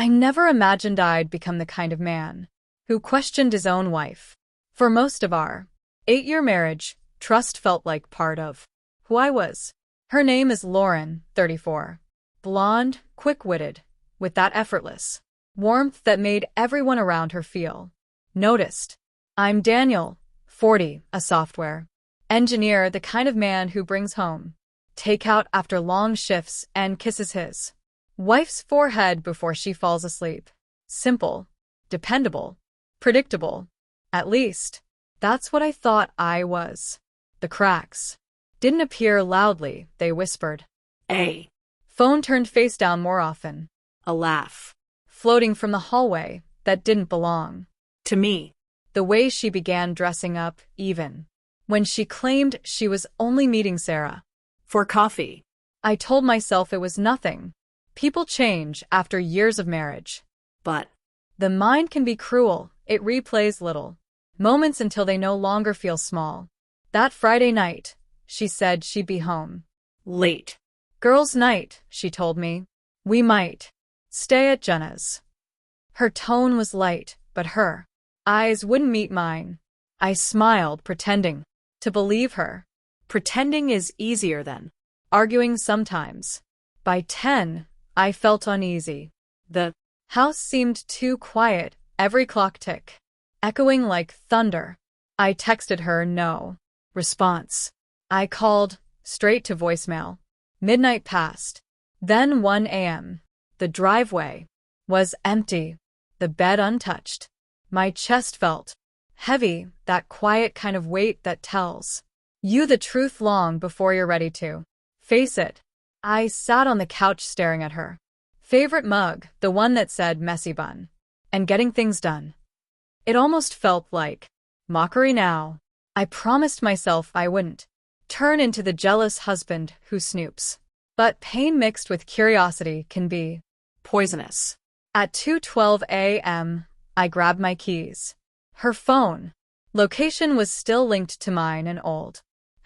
I never imagined I'd become the kind of man who questioned his own wife. For most of our 8-year marriage, trust felt like part of who I was. Her name is Lauren, 34. Blonde, quick-witted, with that effortless warmth that made everyone around her feel noticed. I'm Daniel, 40, a software engineer, the kind of man who brings home takeout after long shifts and kisses his wife's forehead before she falls asleep. Simple, dependable, predictable. At least, that's what I thought I was. The cracks didn't appear loudly, they whispered. A Phone turned face down more often. a laugh. Floating from the hallway that didn't belong To me, the way she began dressing up, even when she claimed she was only meeting Sarah for coffee. I told myself it was nothing. People change after years of marriage. But The mind can be cruel. It replays little moments until they no longer feel small. That Friday night, she said she'd be home. late. Girls' night, she told me. We might stay at Jenna's. Her tone was light, but her eyes wouldn't meet mine. I smiled, pretending to believe her. Pretending is easier than Arguing sometimes. By 10, I felt uneasy. The house seemed too quiet, every clock tick echoing like thunder. I texted her no response. I called straight to voicemail. Midnight passed. Then 1 a.m. The driveway was empty, the bed untouched. My chest felt heavy, that quiet kind of weight that tells you the truth long before you're ready to face it. I sat on the couch staring at her favorite mug, the one that said messy bun, and getting things done. It almost felt like mockery now. I promised myself I wouldn't turn into the jealous husband who snoops. But pain mixed with curiosity can be poisonous. At 2:12 a.m., I grabbed my keys. Her phone location was still linked to mine, an old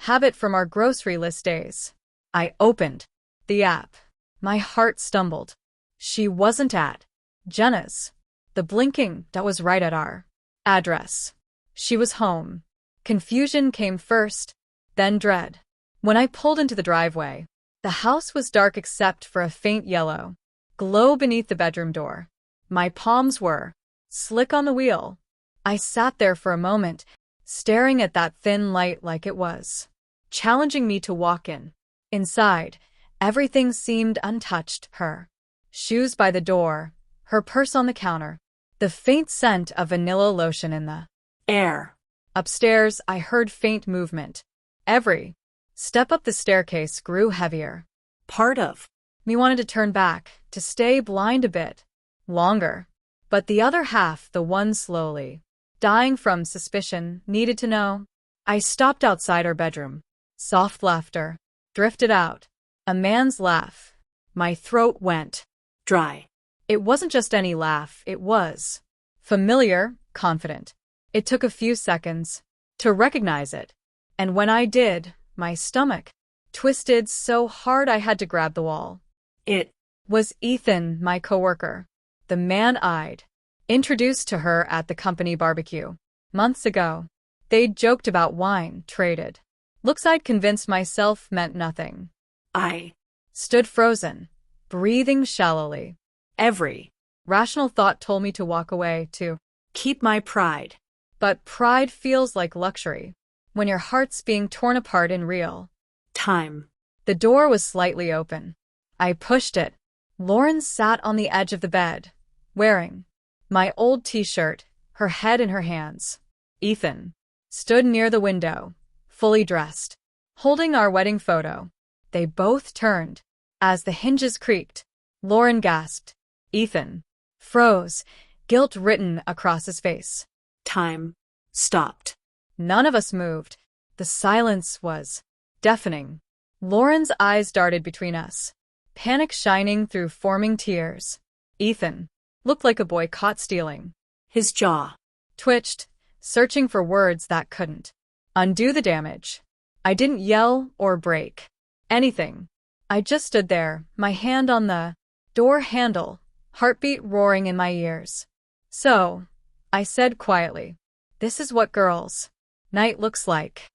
habit from our grocery list days. I opened the app. My heart stumbled. She wasn't at Jenna's. The blinking that was right at our address. She was home. Confusion came first, then dread. When I pulled into the driveway, the house was dark except for a faint yellow glow beneath the bedroom door. My palms were slick on the wheel. I sat there for a moment, staring at that thin light like it was challenging me to walk in. Inside, everything seemed untouched. Her shoes by the door, her purse on the counter, the faint scent of vanilla lotion in the Air. Upstairs, I heard faint movement. Every step up the staircase grew heavier. Part of Me wanted to turn back, to stay blind a bit longer. But the other half, the one slowly dying from suspicion, needed to know. I stopped outside our bedroom. Soft laughter drifted out. A man's laugh. My throat went dry. It wasn't just any laugh, it was familiar, confident. It took a few seconds to recognize it. And when I did, my stomach twisted so hard I had to grab the wall. It Was Ethan, my coworker, the man I'd introduced to her at the company barbecue months ago. They'd joked about wine, traded looks I'd convinced myself meant nothing. I Stood frozen, breathing shallowly. Every rational thought told me to walk away, to keep my pride. but pride feels like luxury when your heart's being torn apart in real Time. The door was slightly open. I pushed it. Lauren sat on the edge of the bed, wearing my old t-shirt, her head in her hands. Ethan stood near the window, fully dressed, holding our wedding photo. They both turned. As the hinges creaked, Lauren gasped. Ethan froze, guilt written across his face. Time stopped. None of us moved. The silence was deafening. Lauren's eyes darted between us, panic shining through forming tears. Ethan looked like a boy caught stealing. His jaw Twitched, searching for words that couldn't undo the damage. I didn't yell or break anything. I just stood there, my hand on the door handle, heartbeat roaring in my ears. So, I said quietly, this is what girls' night looks like.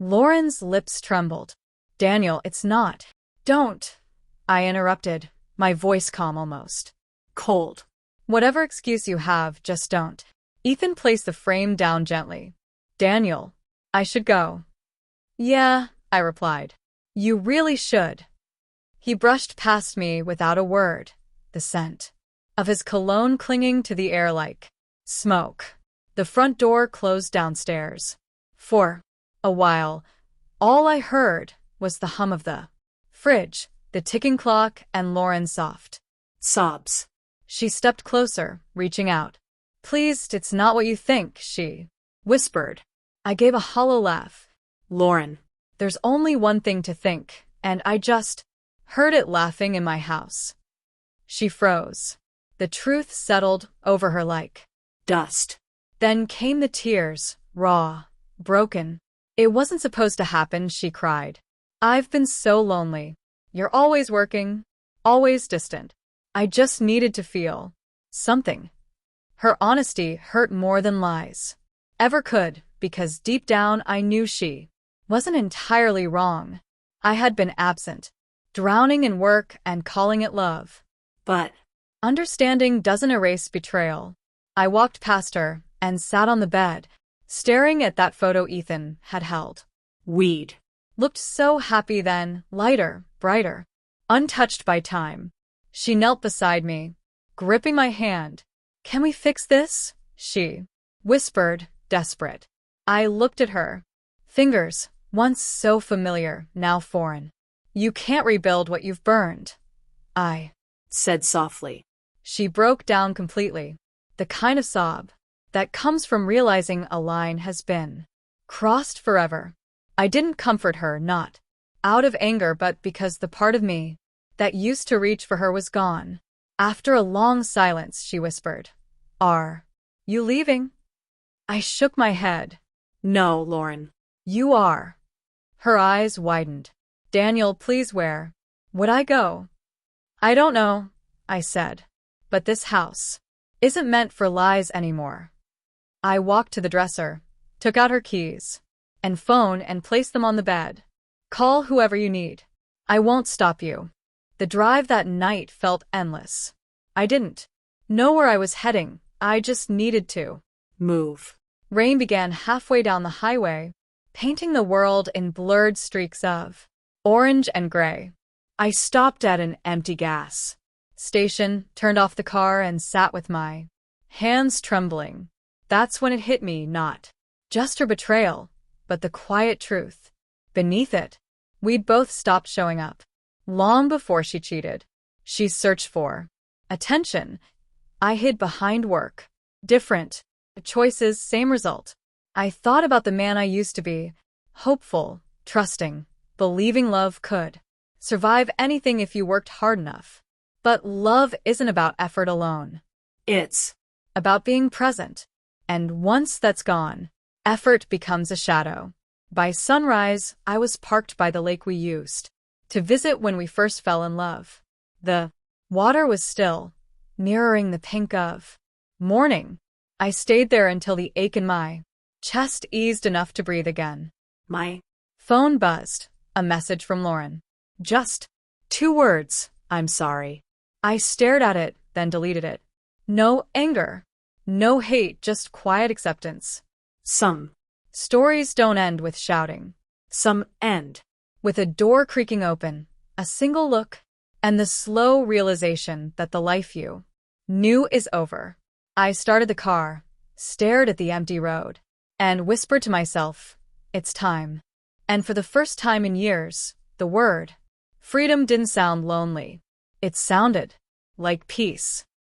Lauren's lips trembled. Daniel, it's not. Don't. I interrupted, my voice calm almost. Cold. Whatever excuse you have, just don't. Ethan placed the frame down gently. Daniel, I should go. Yeah, I replied. You really should. He brushed past me without a word, the scent of his cologne clinging to the air like smoke. The front door closed downstairs. For a while, all I heard was the hum of the fridge, the ticking clock, and Lauren's soft sobs. She stepped closer, reaching out. Please, it's not what you think, she whispered. I gave a hollow laugh. Lauren. There's only one thing to think, and I just heard it laughing in my house. She froze. The truth settled over her like dust. Then came the tears, raw, broken. It wasn't supposed to happen, she cried. I've been so lonely. You're always working, always distant. I just needed to feel something. Her honesty hurt more than lies ever could, because deep down I knew she wasn't entirely wrong. I had been absent, drowning in work and calling it love. But understanding doesn't erase betrayal. I walked past her and sat on the bed, staring at that photo Ethan had held. Weed. Looked so happy then, lighter, brighter, untouched by time. She knelt beside me, gripping my hand. Can we fix this? She whispered, desperate. I looked at her. Fingers, once so familiar, now foreign. You can't rebuild what you've burned. I said softly. She broke down completely. The kind of sob that comes from realizing a line has been crossed forever. I didn't comfort her, not out of anger, but because the part of me that used to reach for her was gone. After a long silence, she whispered, Are you leaving? I shook my head. No, Lauren. You are. Her eyes widened. Daniel, please, where would I go? I don't know, I said. But this house isn't meant for lies anymore. I walked to the dresser, took out her keys and phone and placed them on the bed. Call whoever you need. I won't stop you. The drive that night felt endless. I didn't know where I was heading. I just needed to move. Rain began halfway down the highway, painting the world in blurred streaks of orange and gray. I stopped at an empty gas station, turned off the car, and sat with my hands trembling. That's when it hit me, not just her betrayal, but the quiet truth beneath it. We'd both stopped showing up long before she cheated. She searched for attention. I hid behind work. Different choices, same result. I thought about the man I used to be, hopeful, trusting, believing love could survive anything if you worked hard enough. But love isn't about effort alone. It's about being present. And once that's gone, effort becomes a shadow. By sunrise, I was parked by the lake we used to visit when we first fell in love. The water was still, mirroring the pink of morning. I stayed there until the ache in my chest eased enough to breathe again. My phone buzzed, a message from Lauren. Just 2 words, I'm sorry. I stared at it, then deleted it. No anger, no hate, just quiet acceptance. Some stories don't end with shouting. Some end with a door creaking open, a single look, and the slow realization that the life you knew is over. I started the car, stared at the empty road, and whispered to myself, it's time. And for the first time in years, the word freedom didn't sound lonely. It sounded like peace.